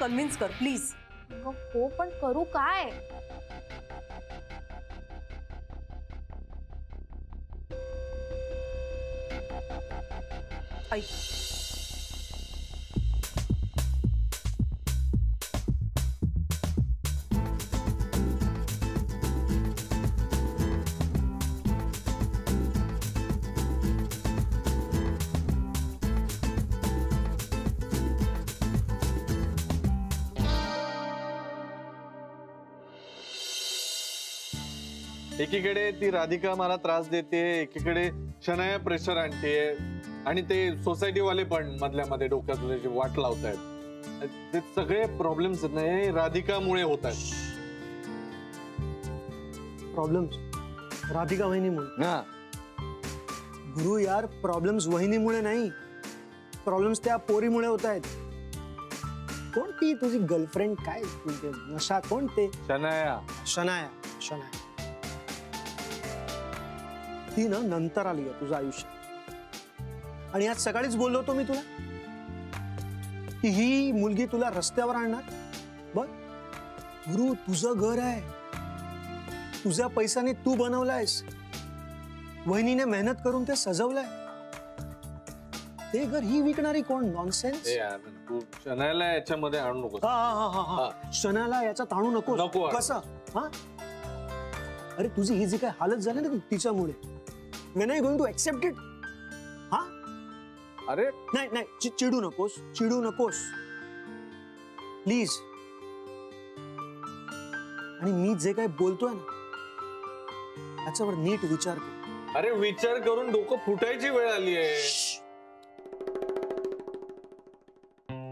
Convince कर please. हो पण करू काय? ऐक, एकीकडे ती राधिका मला त्रास देते, एकीकडे शनाया प्रेशर आणते आणि ते सोसायटी वाले पण मधल्या मध्ये डोक्यात तुझ्याची वाट लावतायत. ते सगळे प्रॉब्लेम्स नाही राधिकामुळे होत आहेत. प्रॉब्लेम्स राधिका वहिनीमुळे ना गुरु यार, प्रॉब्लेम्स वहिनीमुळे नाही, प्रॉब्लेम्स त्या पोरीमुळे होत आहेत. कोणती तुझी गर्लफ्रेंड? काय नशा? कोण ते? शनाया. शनाया. शनाया ती ना नंतर आली आहे तुझं आयुष्य. आणि आज सकाळीच बोललो होतो मी तुला की ही मुलगी तुला रस्त्यावर आणणार. बघ गुरु, तुझं घर आहे, तुझ्या पैशाने तू बनवलायस, वहिनीने मेहनत करून ते सजवलंय. ते घर ही विकणारी कोण? नॉनसेन्स. तू शनायाला याच्यामध्ये आणू नकोस. शनायाला याच्यात आणू नको. कसं? हा, अरे तुझी ही जी काय हालत झाली ना तिच्यामुळे, when are you going to accept it? हा, अरे नाही नाही, चिडू नकोस, चिडू नकोस प्लीज. आणि मी जे काय बोलतोय ना त्याच्यावर नीट विचार कर. अरे विचार करून डोकं फुटायची वेळ आली आहे.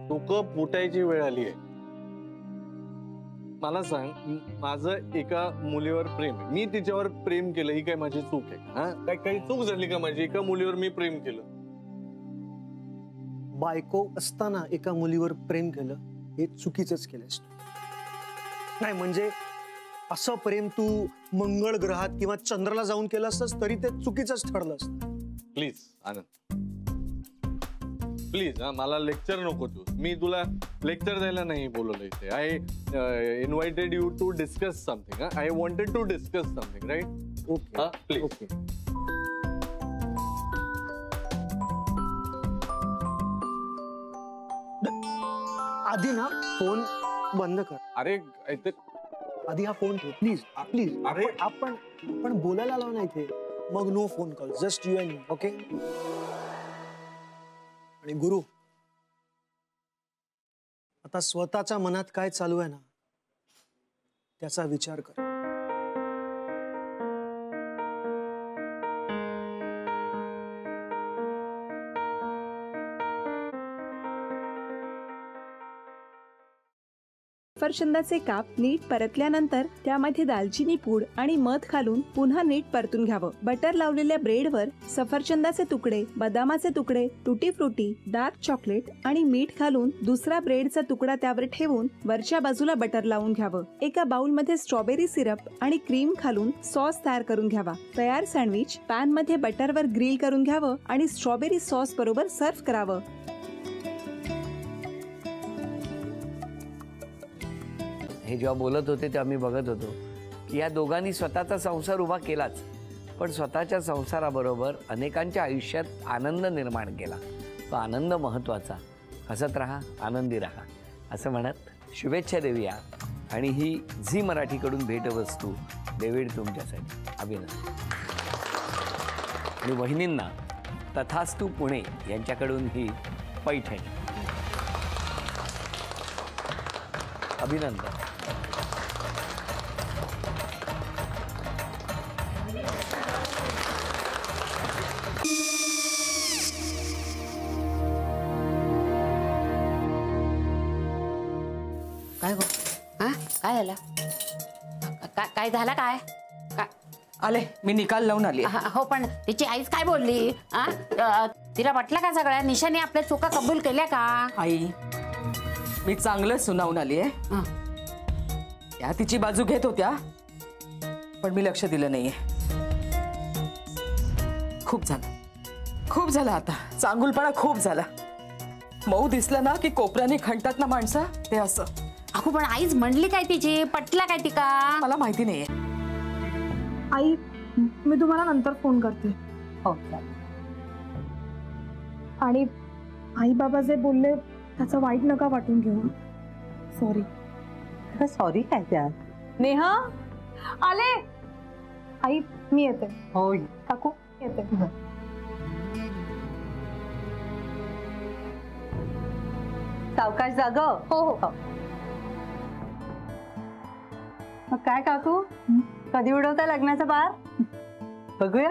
डोकं फुटायची वेळ आली आहे. मला सांग, माझं एका मुलीवर प्रेम आहे, मी तिच्यावर प्रेम केलं, ही काय माझी चूक आहे का? हा, काही चूक झाली का माझी? एका मुलीवर मी प्रेम केलं. बायको असताना एका मुलीवर प्रेम केलं हे चुकीचंच केलंस तू. नाही म्हणजे असं प्रेम तू मंगळ ग्रहात किंवा चंद्राला जाऊन केलं असतंस तरी ते चुकीचंच ठरलं असतं. Please Anand, please. मला लेक्चर नको तू. मी तुला लेक्चर द्यायला नाही बोलवलं इथे. I invited you to discuss something. I wanted to discuss something, right? Okay please. Okay. आधी ना फोन बंद कर. अरे आधी हा फोन ठेव प्लीज प्लीज. अरे आपण बोलायला आलो ना इथे. मग no phone call, just you and me. Okay? आणि गुरु, आता स्वतःच्या मनात काय चालू आहे ना त्याचा विचार कर. सफरचंदाचे काप नीट परतल्यानंतर त्यामध्ये दालचिनी पूड आणि मध घालून पुन्हा नीट परतून घ्यावं. बटर लावलेल्या ब्रेडवर सफरचंदाचे तुकडे, बदामाचे तुकडे, टुटी फ्रुटी, डार्क चॉकलेट आणि मीठ घालून दुसरा ब्रेडचा तुकडा त्यावर ठेवून वरच्या बाजूला बटर लावून घ्यावं. एका बाउलमध्ये स्ट्रॉबेरी सिरप आणि क्रीम घालून सॉस तयार करून घ्यावा. तयार सँडविच पॅन मध्ये बटरवर ग्रिल करून घ्यावं आणि स्ट्रॉबेरी सॉस बरोबर सर्व्ह करावं. हे जेव्हा बोलत होते तेव्हा मी बघत होतो की या दोघांनी स्वतःचा संसार उभा केलाच, पण स्वतःच्या संसाराबरोबर अनेकांच्या आयुष्यात आनंद निर्माण केला. तो आनंद महत्त्वाचा. हसत राहा, आनंदी राहा असं म्हणत शुभेच्छा देऊया. आणि ही झी मराठीकडून भेटवस्तू डेव्हिड तुमच्यासाठी. अभिनंदन. आणि वहिनींना तथास्तू पुणे यांच्याकडून ही पैठणी. अभिनंदन. काय गो? हा, काय झालं? काय झालं? काय आले, मी निकाल लावून आली. हो, पण तिची आईच काय बोलली? तिला वाटलं का सगळ्या निशाने आपल्या चुका कबूल केल्या का? आई, मी चांगलं सुनावून आली आहे. त्या तिची बाजू घेत होत्या, पण मी लक्ष दिलं नाहीये. खूप झालं आता. चांगुलपणा खूप झाला. मऊ दिसलं ना की कोपऱ्याने खणतात ना माणसं, ते असं. अगो पण आईच म्हणली काय तिची, पटला काय तिका? मला माहिती नाहीये. आई मी तुम्हाला नंतर फोन करते. हो. आणि आई बाबा जे बोलले त्याचं वाईट नका वाटून घेऊ. सॉरी. सॉरी काय त्या? नेहा आले. आई मी येते. हो काकू येते. सावकाश जाग. हो हो. मग काय काकू, कधी उडवता लग्नाचा बार? बघूया.